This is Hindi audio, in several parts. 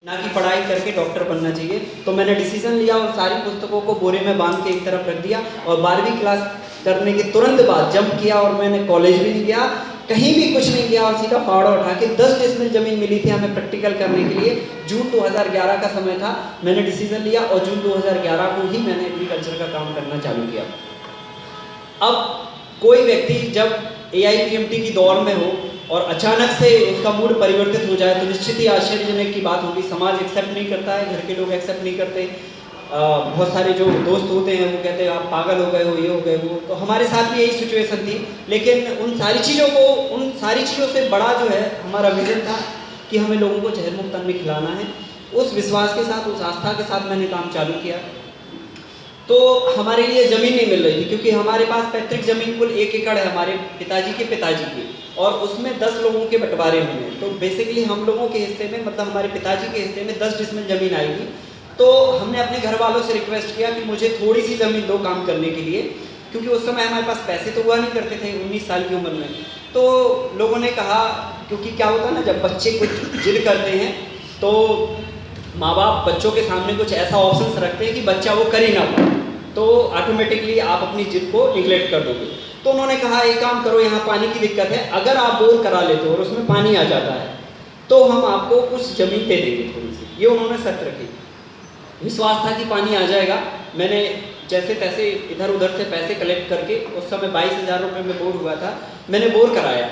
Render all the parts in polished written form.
ना कि पढ़ाई करके डॉक्टर बनना चाहिए। तो मैंने डिसीजन लिया और सारी पुस्तकों को बोरे में बांध के एक तरफ रख दिया और 12वीं क्लास करने के तुरंत बाद जंप किया और मैंने कॉलेज भी नहीं गया, कहीं भी कुछ नहीं किया और सीधा फावड़ा उठा के 10 डिसमिल ज़मीन मिली थी हमें प्रैक्टिकल करने के लिए। जून 2011 का समय था, मैंने डिसीजन लिया और जून 2011 को ही मैंने एग्रीकल्चर का काम करना चालू किया। अब कोई व्यक्ति जब AIPMT की दौड़ में हो और अचानक से उसका मूड परिवर्तित हो जाए तो निश्चित ही आश्चर्यजनक की बात होगी। समाज एक्सेप्ट नहीं करता है, घर के लोग एक्सेप्ट नहीं करते, बहुत सारे जो दोस्त होते हैं वो कहते हैं आप पागल हो गए हो, ये हो गए हो। तो हमारे साथ भी यही सिचुएशन थी, लेकिन उन सारी चीज़ों से बड़ा जो है हमारा विजन था कि हमें लोगों को जहर मुक्त अन्न खिलाना है। उस विश्वास के साथ, उस आस्था के साथ मैंने काम चालू किया। तो हमारे लिए ज़मीन नहीं मिल रही थी क्योंकि हमारे पास पैतृक ज़मीन कुल 1 एकड़ है हमारे पिताजी की और उसमें 10 लोगों के बंटवारे हुए हैं। तो बेसिकली हम लोगों के हिस्से में, मतलब हमारे पिताजी के हिस्से में 10 डिसमिल ज़मीन आएगी। तो हमने अपने घर वालों से रिक्वेस्ट किया कि मुझे थोड़ी सी ज़मीन दो काम करने के लिए, क्योंकि उस समय हमारे पास पैसे तो हुआ नहीं करते थे 19 साल की उम्र में। तो लोगों ने कहा, क्योंकि क्या होता है ना, जब बच्चे कुछ जिद करते हैं तो माँ बाप बच्चों के सामने कुछ ऐसा ऑप्शन रखते हैं कि बच्चा वो कर ही ना पाए, तो ऑटोमेटिकली आप अपनी जिद को निगलेक्ट कर दोगे। तो उन्होंने कहा एक काम करो, यहाँ पानी की दिक्कत है, अगर आप बोर करा लेते हो और उसमें पानी आ जाता है तो हम आपको कुछ ज़मीन दे देंगे थोड़ी सी। ये उन्होंने शर्त रखी। विश्वास था कि पानी आ जाएगा। मैंने जैसे तैसे इधर उधर से पैसे कलेक्ट करके, उस समय 22,000 रुपये में बोर हुआ था, मैंने बोर कराया।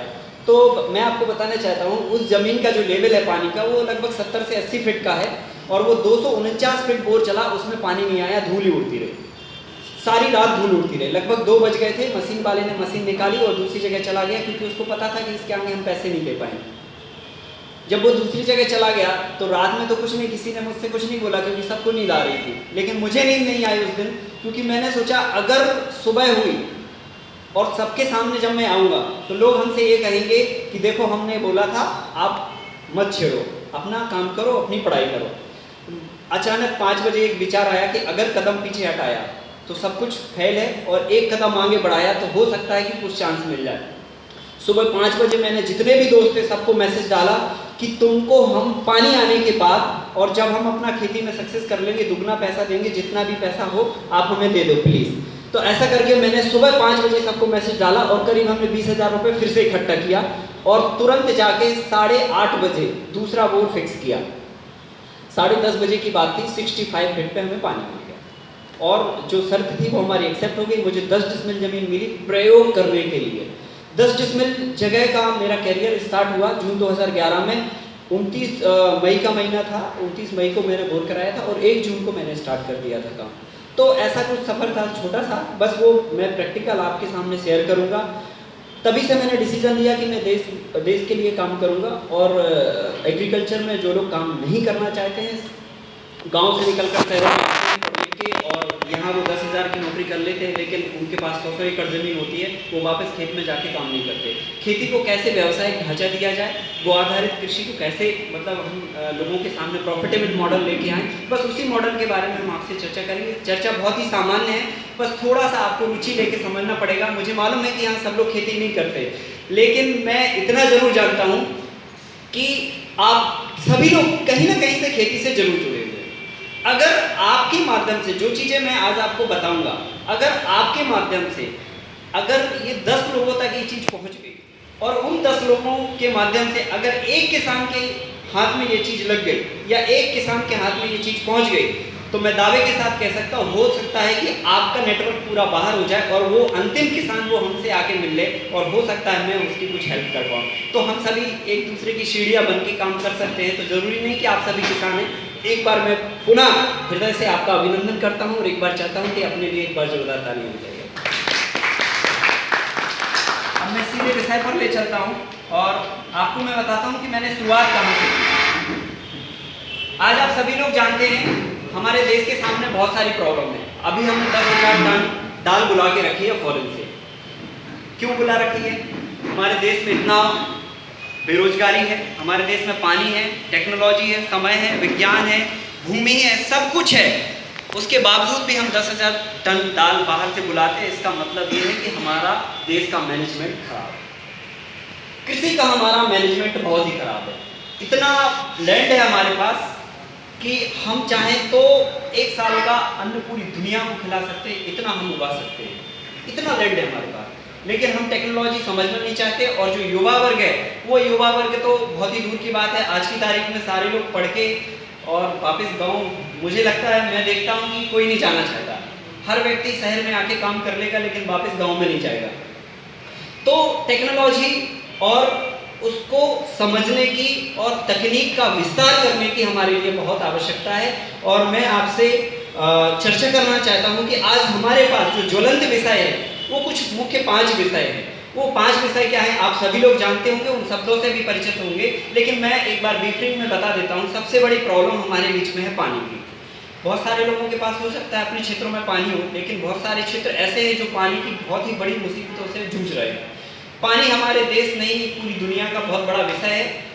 तो मैं आपको बताना चाहता हूँ उस ज़मीन का जो लेवल है पानी का वो लगभग 70 से 80 फीट का है और वो 249 फीट बोर चला, उसमें पानी नहीं आया, धूल ही उड़ती रही, सारी रात धूल उड़ती रही। लगभग 2 बज गए थे, मशीन वाले ने मशीन निकाली और दूसरी जगह चला गया क्योंकि उसको पता था कि इसके आगे हम पैसे नहीं दे पाएंगे। जब वो दूसरी जगह चला गया तो रात में तो कुछ नहीं, किसी ने मुझसे कुछ नहीं बोला क्योंकि सबको नींद आ रही थी, लेकिन मुझे नींद नहीं आई उस दिन क्योंकि मैंने सोचा अगर सुबह हुई और सबके सामने जब मैं आऊँगा तो लोग हमसे ये कहेंगे कि देखो हमने बोला था आप मत छेड़ो, अपना काम करो, अपनी पढ़ाई करो। अचानक 5 बजे एक विचार आया कि अगर कदम पीछे हटाया तो सब कुछ फेल है और एक कदम आगे बढ़ाया तो हो सकता है कि कुछ चांस मिल जाए। सुबह 5 बजे मैंने जितने भी दोस्त थे सबको मैसेज डाला कि तुमको हम पानी आने के बाद और जब हम अपना खेती में सक्सेस कर लेंगे दुगना पैसा देंगे, जितना भी पैसा हो आप हमें दे दो प्लीज़। तो ऐसा करके मैंने सुबह 5 बजे सबको मैसेज डाला और करीब हमने 20,000 रुपये फिर से इकट्ठा किया और तुरंत जाके 8:30 बजे दूसरा बोर फिक्स किया। 10:30 बजे की बात थी, 65 फीट पे हमें पानी मिल गया और जो शर्त थी वो हमारी एक्सेप्ट हो गई। मुझे 10 डिसमिल ज़मीन मिली प्रयोग करने के लिए। 10 डिसमिल जगह का मेरा कैरियर स्टार्ट हुआ जून 2011 में। 29 मई का महीना था, 29 मई को मैंने बोर कराया था और 1 जून को मैंने स्टार्ट कर दिया था काम। तो ऐसा कुछ सफ़र था छोटा सा, बस वो मैं प्रैक्टिकल आपके सामने शेयर करूँगा। तभी से मैंने डिसीजन लिया कि मैं देश के लिए काम करूँगा और एग्रीकल्चर में जो लोग काम नहीं करना चाहते हैं, गांव से निकलकर शहरों में आते हैं पढ़ के और यहाँ वो 10,000 की नौकरी कर लेते हैं, लेकिन उनके पास 100 एकड़ ज़मीन होती है, वो वापस खेत में जाके काम नहीं करते। खेती को कैसे व्यावसायिक ढांचा दिया जाए, गो आधारित कृषि को कैसे, मतलब हम लोगों के सामने प्रॉफिटेबल मॉडल लेके आएँ, बस उसी मॉडल के बारे में हम आपसे चर्चा करेंगे। चर्चा बहुत ही सामान्य है, बस थोड़ा सा आपको रुचि लेके समझना पड़ेगा। मुझे मालूम है कि यहाँ सब लोग खेती नहीं करते, लेकिन मैं इतना ज़रूर जानता हूँ कि आप सभी लोग कहीं ना कहीं से खेती से जरूर जुड़े हुए हैं। अगर आपके माध्यम से जो चीज़ें मैं आज आपको बताऊंगा, अगर आपके माध्यम से अगर ये 10 लोगों तक ये चीज़ पहुंच गई और उन 10 लोगों के माध्यम से अगर एक किसान के हाथ में ये चीज़ लग गई या एक किसान के हाथ में ये चीज़ पहुंच गई, तो मैं दावे के साथ कह सकता हूँ हो सकता है कि आपका नेटवर्क पूरा बाहर हो जाए और वो अंतिम किसान वो हमसे आके मिल ले और हो सकता है मैं उसकी कुछ हेल्प कर पाऊँ। तो हम सभी एक दूसरे की सीढ़ियाँ बन के काम कर सकते हैं। तो ज़रूरी नहीं कि आप सभी किसान हैं। एक बार मैं पुनः हृदय से आपका अभिनंदन करता हूँ और एक बार चाहता हूँ कि अपने लिए एक बार जोरदार ताली हो जाएगी। अब मैं सीधे विषय पर ले चलता हूँ और आपको मैं बताता हूँ कि मैंने शुरुआत कहाँ से की। आज आप सभी लोग जानते हैं हमारे देश के सामने बहुत सारी प्रॉब्लम है। अभी हमने 10,000 टन दाल बुला के रखी है फॉरेन से। क्यों बुला रखी है? हमारे देश में इतना बेरोजगारी है, हमारे देश में पानी है, टेक्नोलॉजी है, समय है, विज्ञान है, भूमि है, सब कुछ है, उसके बावजूद भी हम 10,000 टन दाल बाहर से बुलाते हैं। इसका मतलब ये है कि हमारा देश का मैनेजमेंट खराब है। कृषि का हमारा मैनेजमेंट बहुत ही खराब है। इतना लैंड है हमारे पास, कि हम चाहें तो 1 साल का अन्न पूरी दुनिया को खिला सकते हैं, इतना हम उगा सकते हैं, इतना लैंड है हमारे पास। लेकिन हम टेक्नोलॉजी समझना नहीं चाहते, और जो युवा वर्ग है वो युवा वर्ग तो बहुत ही दूर की बात है। आज की तारीख में सारे लोग पढ़ के और वापस गांव, मुझे लगता है, मैं देखता हूं कि कोई नहीं जाना चाहता। हर व्यक्ति शहर में आके काम कर लेगा लेकिन वापस गांव में नहीं जाएगा। तो टेक्नोलॉजी और उसको समझने की और तकनीक का विस्तार करने की हमारे लिए बहुत आवश्यकता है। और मैं आपसे चर्चा करना चाहता हूं कि आज हमारे पास जो ज्वलंत विषय है वो कुछ मुख्य 5 विषय हैं। वो 5 विषय क्या है आप सभी लोग जानते होंगे, उन शब्दों से भी परिचित होंगे, लेकिन मैं एक बार ब्रीफिंग में बता देता हूँ। सबसे बड़ी प्रॉब्लम हमारे बीच में है पानी की। बहुत सारे लोगों के पास हो सकता है अपने क्षेत्रों में पानी हो, लेकिन बहुत सारे क्षेत्र ऐसे हैं जो पानी की बहुत ही बड़ी मुसीबतों से जूझ रहे हैं। पानी हमारे देश नहीं पूरी दुनिया का बहुत बड़ा विषय है।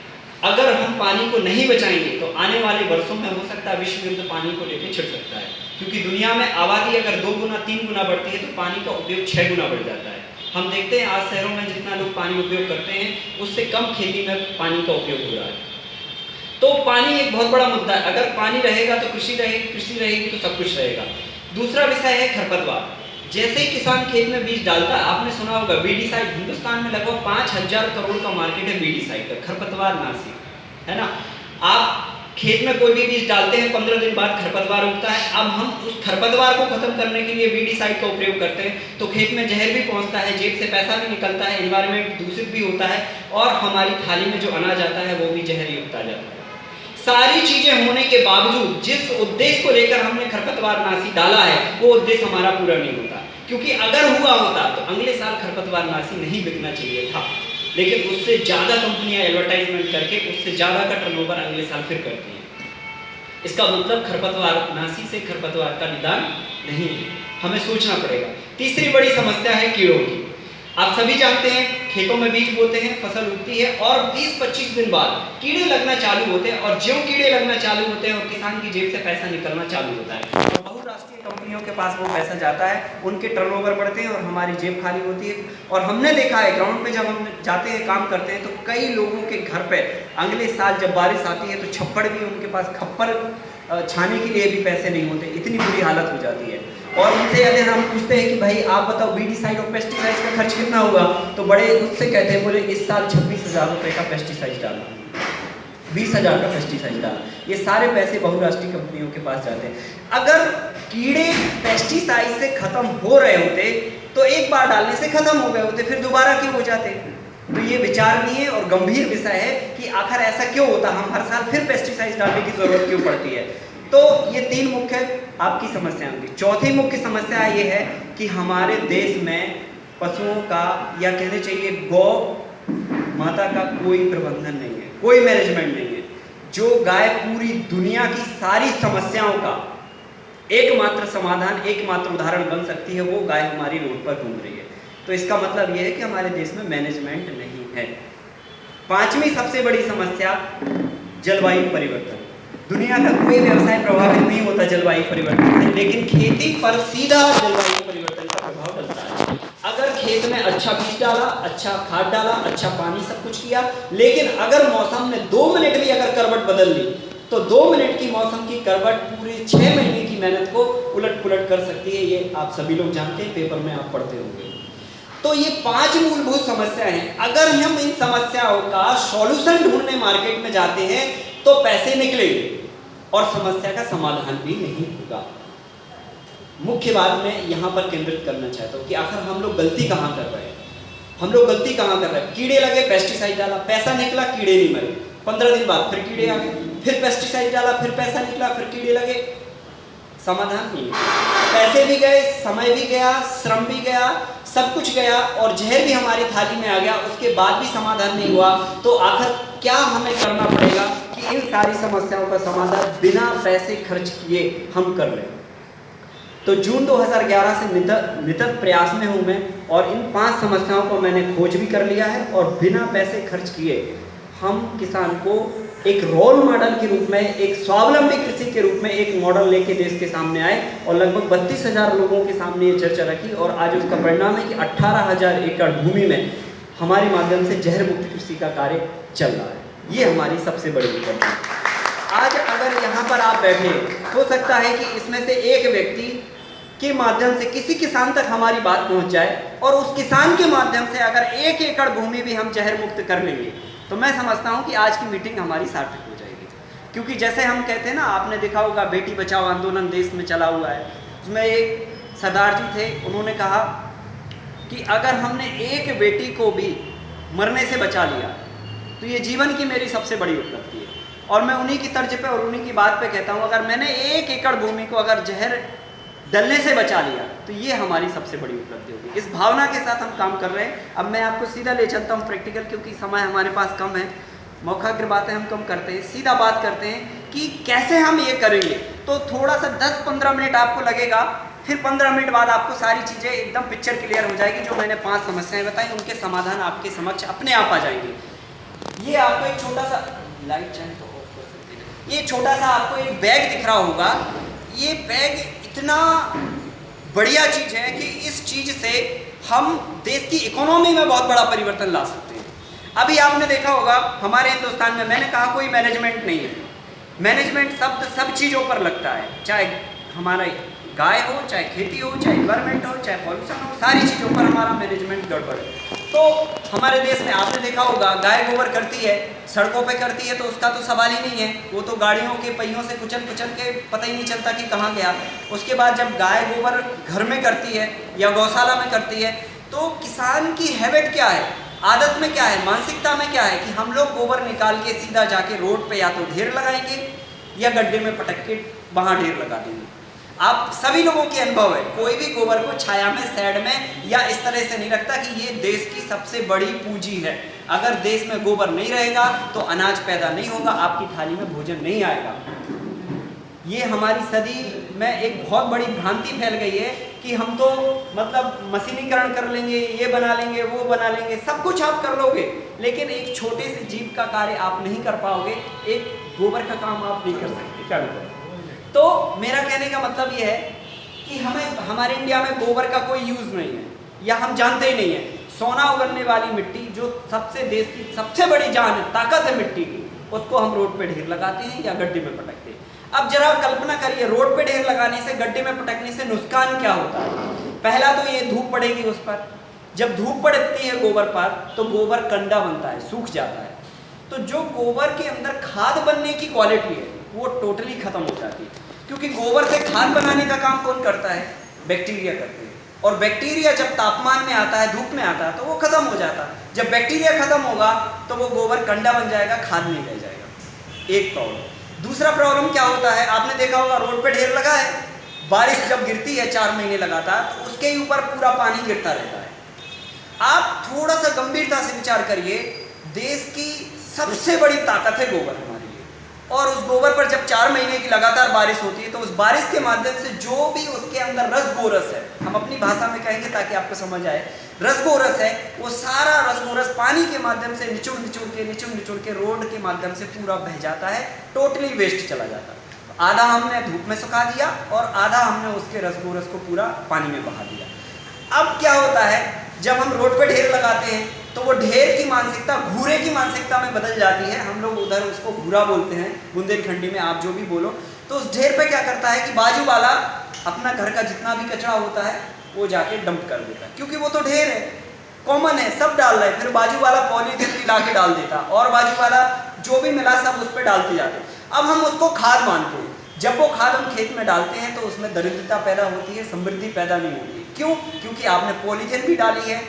अगर हम पानी को नहीं बचाएंगे तो आने वाले वर्षों में हो सकता है विश्व युद्ध पानी को लेकर छिड़ सकता है, क्योंकि दुनिया में आबादी अगर 2 गुना 3 गुना बढ़ती है तो पानी का उपयोग 6 गुना बढ़ जाता है। हम देखते हैं आज शहरों में जितना लोग पानी उपयोग करते हैं उससे कम खेती में पानी का उपयोग हो रहा है। तो पानी एक बहुत बड़ा मुद्दा है। अगर पानी रहेगा तो कृषि रहेगी, कृषि रहेगी तो सब कुछ रहेगा। दूसरा विषय है खरपतवार। जैसे ही किसान खेत में बीज डालता है, आपने सुना होगा बीडीसाइड, हिंदुस्तान में लगभग 5000 करोड़ का मार्केट है बीडीसाइड का, खरपतवार नाशी, है ना। आप खेत में कोई भी बीज डालते हैं, 15 दिन बाद खरपतवार उगता है। अब हम उस खरपतवार को खत्म करने के लिए बीडीसाइड का उपयोग करते हैं तो खेत में जहर भी पहुंचता है, जेब से पैसा भी निकलता है, एनवायरनमेंट दूषित भी होता है, और हमारी थाली में जो अनाज आता है वो भी जहर ही उगता जाता है। सारी चीजें होने के बावजूद जिस उद्देश्य को लेकर हमने खरपतवार नाशी डाला है वो उद्देश्य हमारा पूरा नहीं होता, क्योंकि अगर हुआ होता तो अगले साल खरपतवार नाशी नहीं बिकना चाहिए था, लेकिन उससे ज्यादा कंपनियां एडवर्टाइजमेंट करके उससे ज्यादा का टर्नओवर अगले साल फिर करती हैं। इसका मतलब खरपतवार नाशी से खरपतवार का निदान नहीं है, हमें सोचना पड़ेगा। तीसरी बड़ी समस्या है कीड़ों की। आप सभी जानते हैं खेतों में बीज बोते हैं, फसल उगती है और 20-25 दिन बाद कीड़े लगना चालू होते हैं, और ज्यों कीड़े लगना चालू होते हैं और किसान की जेब से पैसा निकलना चालू होता है और बहुराष्ट्रीय कंपनियों के पास वो पैसा जाता है, उनके टर्नओवर बढ़ते हैं और हमारी जेब खाली होती है। और हमने देखा है ग्राउंड पे जब हम जाते हैं काम करते हैं तो कई लोगों के घर पे अगले साल जब बारिश आती है तो छप्पड़ भी, उनके पास खप्पर छाने के लिए भी पैसे नहीं होते, इतनी बुरी हालत हो जाती है। और उनसे अगर हम पूछते हैं कि भाई आप बताओ बीडीसाइड और पेस्टिसाइड का खर्च कितना होगा, तो बड़े उससे कहते हैं, बोले इस साल 26,000 रुपये का पेस्टिसाइड डाला, 20,000 का पेस्टिसाइड डाला। ये सारे पैसे बहुराष्ट्रीय कंपनियों के पास जाते हैं। अगर कीड़े पेस्टिसाइड से खत्म हो रहे होते तो एक बार डालने से खत्म हो गए होते, फिर दोबारा क्यों हो जाते। तो ये विचारणीय और गंभीर विषय है कि आखिर ऐसा क्यों होता, हम हर साल फिर पेस्टिसाइड डालने की जरूरत क्यों पड़ती है। तो ये 3 मुख्य आपकी समस्याएं होंगी। चौथी मुख्य समस्या ये है कि हमारे देश में पशुओं का, या कहने चाहिए गौ माता का कोई प्रबंधन नहीं है, कोई मैनेजमेंट नहीं है। जो गाय पूरी दुनिया की सारी समस्याओं का एकमात्र समाधान, एकमात्र उदाहरण बन सकती है, वो गाय हमारी रोड पर घूम रही है। तो इसका मतलब यह है कि हमारे देश में मैनेजमेंट नहीं है। 5वीं सबसे बड़ी समस्या जलवायु परिवर्तन। दुनिया का कोई व्यवसाय प्रभावित नहीं होता जलवायु परिवर्तन से, लेकिन खेती पर सीधा जलवायु परिवर्तन का प्रभाव डलता है। अगर खेत में अच्छा बीज डाला, अच्छा खाद डाला, अच्छा पानी, सब कुछ किया, लेकिन अगर मौसम ने 2 मिनट भी अगर करवट बदल ली तो 2 मिनट की मौसम की करवट पूरे 6 महीने की मेहनत को उलट पुलट कर सकती है। ये आप सभी लोग जानते हैं, पेपर में आप पढ़ते होंगे। तो ये 5 मूलभूत समस्याएं हैं। अगर हम इन समस्याओं का सॉल्यूशन ढूंढने मार्केट में जाते हैं तो पैसे निकलेंगे और समस्या का समाधान भी नहीं होगा। मुख्य बात मैं यहाँ पर केंद्रित करना चाहता हूँ कि आखिर हम लोग गलती कहाँ कर रहे हैं। हम लोग गलती कहाँ कर रहे हैं। कीड़े लगे, पेस्टिसाइड डाला, पैसा निकला, कीड़े नहीं मरे, 15 दिन बाद फिर कीड़े आ गए, फिर पेस्टिसाइड डाला, फिर पैसा निकला, फिर कीड़े लगे, समाधान नहीं है। पैसे भी गए, समय भी गया, श्रम भी गया, सब कुछ गया और जहर भी हमारी थाली में आ गया, उसके बाद भी समाधान नहीं हुआ। तो आखिर क्या हमें करना पड़ेगा कि इन सारी समस्याओं का समाधान बिना पैसे खर्च किए हम कर लें। तो जून 2011 से निरंतर प्रयास में हूँ मैं, और इन 5 समस्याओं को मैंने खोज भी कर लिया है और बिना पैसे खर्च किए हम किसान को एक रोल मॉडल के रूप में, एक स्वावलंबी कृषि के रूप में एक मॉडल लेके देश के सामने आए और लगभग 32,000 लोगों के सामने ये चर्चा रखी। और आज उसका परिणाम है कि 18,000 एकड़ भूमि में हमारे माध्यम से जहर मुक्त कृषि का कार्य चल रहा है। ये हमारी सबसे बड़ी उपलब्धि है। आज अगर यहाँ पर आप बैठे, हो सकता है कि इसमें से एक व्यक्ति के माध्यम से किसी किसान तक हमारी बात पहुँच जाए, और उस किसान के माध्यम से अगर 1 एकड़ भूमि भी हम जहर मुक्त कर लेंगे तो मैं समझता हूँ कि आज की मीटिंग हमारी सार्थक हो जाएगी। क्योंकि जैसे हम कहते हैं ना, आपने देखा होगा बेटी बचाओ आंदोलन देश में चला हुआ है, उसमें एक सरदार जी थे, उन्होंने कहा कि अगर हमने एक बेटी को भी मरने से बचा लिया तो ये जीवन की मेरी सबसे बड़ी उपलब्धि है। और मैं उन्हीं की तर्ज पे और उन्हीं की बात पे कहता हूँ, अगर मैंने 1 एकड़ भूमि को अगर जहर डलने से बचा लिया तो ये हमारी सबसे बड़ी उपलब्धि होगी। इस भावना के साथ हम काम कर रहे हैं। अब मैं आपको सीधा ले चलता हूँ प्रैक्टिकल, क्योंकि समय हमारे पास कम है, मौखाग्र बातें हम कम करते हैं, सीधा बात करते हैं कि कैसे हम ये करेंगे। तो थोड़ा सा 10-15 मिनट आपको लगेगा, फिर 15 मिनट बाद आपको सारी चीज़ें एकदम पिक्चर क्लियर हो जाएगी। जो मैंने 5 समस्याएं बताई उनके समाधान आपके समक्ष अपने आप आ जाएंगे। ये आपको एक छोटा सा लाइट चाहे तो ऑफ कर सकते हैं। ये छोटा सा आपको एक बैग दिख रहा होगा। ये बैग इतना बढ़िया चीज़ है कि इस चीज़ से हम देश की इकोनॉमी में बहुत बड़ा परिवर्तन ला सकते हैं। अभी आपने देखा होगा हमारे हिंदुस्तान में, मैंने कहा कोई मैनेजमेंट नहीं है, मैनेजमेंट शब्द सब चीज़ों पर लगता है, चाहे हमारा गाय हो, चाहे खेती हो, चाहे इन्वायरमेंट हो, चाहे पॉल्यूशन हो, सारी चीज़ों पर हमारा मैनेजमेंट गड़बड़ है। तो हमारे देश में आपने देखा होगा गाय गोबर करती है, सड़कों पे करती है, तो उसका तो सवाल ही नहीं है, वो तो गाड़ियों के पहियों से कुचल कुचल के पता ही नहीं चलता कि कहाँ गया। उसके बाद जब गाय गोबर घर में करती है या गौशाला में करती है, तो किसान की हैबिट क्या है, आदत में क्या है, मानसिकता में क्या है कि हम लोग गोबर निकाल के सीधा जाके रोड पे या तो ढेर लगाएंगे या गड्ढे में पटक के वहाँ ढेर लगा देंगे। आप सभी लोगों के अनुभव है, कोई भी गोबर को छाया में, साइड में या इस तरह से नहीं रखता कि ये देश की सबसे बड़ी पूंजी है। अगर देश में गोबर नहीं रहेगा तो अनाज पैदा नहीं होगा, आपकी थाली में भोजन नहीं आएगा। ये हमारी सदी में एक बहुत बड़ी भ्रांति फैल गई है कि हम तो मतलब मशीनीकरण कर लेंगे, ये बना लेंगे, वो बना लेंगे, सब कुछ आप कर लोगे, लेकिन एक छोटे से जीव का कार्य आप नहीं कर पाओगे, एक गोबर का काम आप नहीं कर सकते। क्या नहीं? तो मेरा कहने का मतलब ये है कि हमारे इंडिया में गोबर का कोई यूज़ नहीं है, या हम जानते ही नहीं है। सोना उगलने वाली मिट्टी जो सबसे देश की सबसे बड़ी जान है, ताकत है मिट्टी की, उसको हम रोड पे ढेर लगाते हैं या गड्ढे में पटकते हैं। अब जरा कल्पना करिए, रोड पे ढेर लगाने से, गड्ढे में पटकने से नुकसान क्या होता है। पहला तो ये धूप पड़ेगी उस पर, जब धूप पड़ती है गोबर पर तो गोबर कंडा बनता है, सूख जाता है, तो जो गोबर के अंदर खाद बनने की क्वालिटी है वो टोटली खत्म हो जाती है। क्योंकि गोबर से खाद बनाने का काम कौन करता है, बैक्टीरिया करते हैं, और बैक्टीरिया जब तापमान में आता है, धूप में आता है, तो वो खत्म हो जाता है। जब बैक्टीरिया खत्म होगा तो वो गोबर कंडा बन जाएगा, खाद नहीं रह जाएगा। एक प्रॉब्लम। दूसरा प्रॉब्लम क्या होता है, आपने देखा होगा रोड पे ढेर लगा है, बारिश जब गिरती है 4 महीने लगातार, तो उसके ऊपर पूरा पानी गिरता रहता है। आप थोड़ा सा गंभीरता से विचार करिए, देश की सबसे बड़ी ताकत है गोबर हमारे लिए, और उस गोबर पर जब 4 महीने की लगातार बारिश होती है तो उस बारिश के माध्यम से जो भी उसके अंदर रसगोरस है, हम अपनी भाषा में कहेंगे ताकि आपको समझ आए, रसगोरस है, वो सारा रसगोरस पानी के माध्यम से निचुड़ निचुड़ के रोड के माध्यम से पूरा बह जाता है, टोटली वेस्ट चला जाता है। आधा हमने धूप में सुखा दिया और आधा हमने उसके रसगोरस को पूरा पानी में बहा दिया। अब क्या होता है, जब हम रोड पे ढेर लगाते हैं तो वो ढेर की मानसिकता घूरे की मानसिकता में बदल जाती है। हम लोग उधर उसको घूरा बोलते हैं, बुंदेलखंडी में आप जो भी बोलो। तो उस ढेर पे क्या करता है कि बाजू वाला अपना घर का जितना भी कचरा होता है वो जाके डंप कर देता है, क्योंकि वो तो ढेर है, कॉमन है, सब डाल रहे हैं। फिर बाजू वाला पॉलीथीन भी ला के डाल देता, और बाजू वाला जो भी मिला सब उस पर डालते जाते। अब हम उसको खाद मानते हैं। जब वो खाद हम खेत में डालते हैं तो उसमें दरिद्रता पैदा होती है, समृद्धि पैदा नहीं होती। क्यों? क्योंकि आपने पॉलीथीन भी डाली है,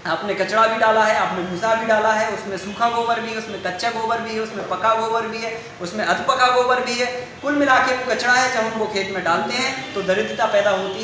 आपने कचरा भी डाला है, आपने भूसा भी डाला है, उसमें सूखा गोबर भी है, उसमें कच्चा गोबर भी है, उसमें पका गोबर भी है, उसमें अधपका गोबर भी है। कुल मिला के वो कचरा है। जब हम वो खेत में डालते हैं तो दरिद्रता पैदा होती है।